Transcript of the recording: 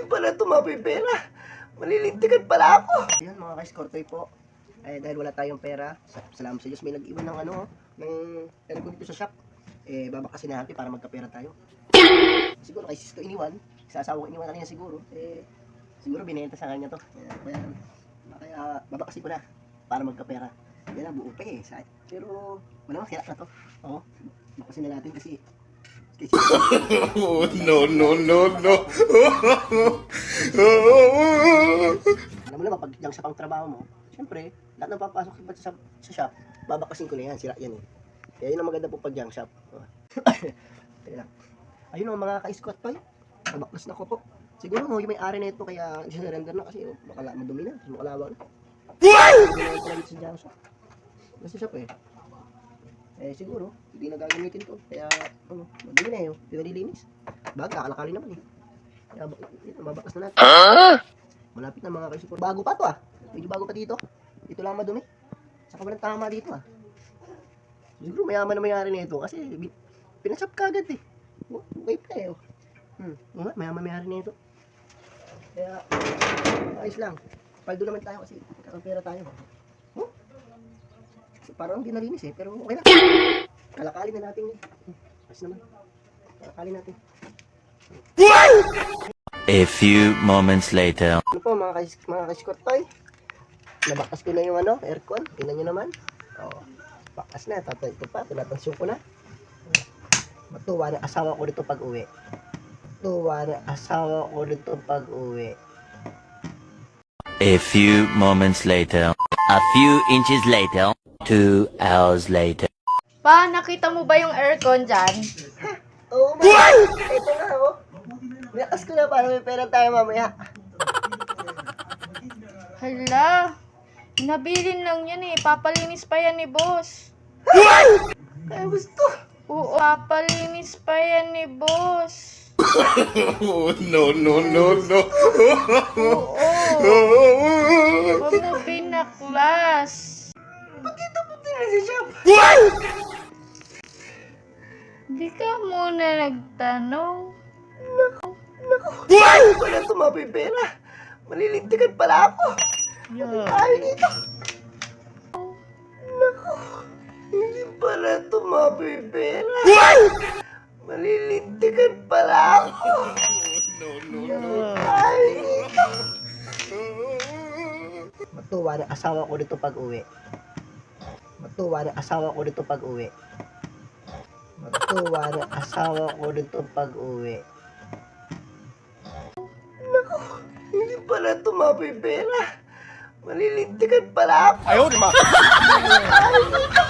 pala tumabi pera. Malilintikan pala ako. Ayan mga ka-escortoy po. Dahil wala tayong pera, salamat sa Diyos, may nag-iwan ng ng aircon dito sa shop. Babakasin natin para magkapera tayo. Siguro kay sis to iniwan, sa asawa ko iniwan kanina siguro. Siguro binenta sa kanya to. Kaya babakasin ko na para magkapera. Yan ang buo pa pero malamang sira na to. Oo, bakasin na natin kasi no. Alam mo naman, pag yung sa pang trabaho mo, siyempre, lahat ng papasok sa shop, babakasin ko na yan, sira yan eh. Kaya yun ang maganda po pag junk shop. Teka lang. Ayun ang mga ka-squat toy. Nabaklas na ko po. Siguro yung may-ari na ito kaya sinurrender na kasi baka madumi na, makalawang na. Sa junk shop. Kasi shop siguro, hindi na gagamitin to. Kaya, madumi na yun. Hindi na nilinis. Baga, kakalakali naman eh. Kaya, mabaklas na natin. Malapit na mga ka-squat. Bago pa to Medyo bago pa dito. Dito lang madumi. Saka walang tama dito Siguro mayaman na may-ari nito kasi pinasap ka agad eh. Wait na mayaman may-ari nito. Kaya ayos lang. Paldo naman tayo kasi kakapera tayo. Parang hindi nalinis pero okay na. Kalakali na natin ayos naman. Kalakali natin. A few moments later. Ano po mga ka-squat toy? Nabakas ko na yung aircon. Tingnan nyo naman. Bakas na. Tapos ito pa. Tinatansyon ko na. Matuwa na asawa ko dito pag uwi. A few moments later. A few inches later. 2 hours later. Pa, nakita mo ba yung aircon dyan? Oo ito nga Nakas ko na para may pera tayo mamaya. Hala, nabilin lang yan eh. Papalinis pa yan ni boss. Ay, gusto. Oo, papalinis pa yan ni boss. no. Oo. Huwag mo binaklas. Bakit mo si shop? Di ka muna nagtanong. Wala tumabi pera. Malilintikan pala ako. Ay, dito. Hindi pala tumabi pera. Malilintikan pala ako. Ay, dito. Matuwa na asawa ko dito pag uwi. Hindi pala tumabi pera. Malilintikan pala ako. Ayaw, di ma. Ay, dito.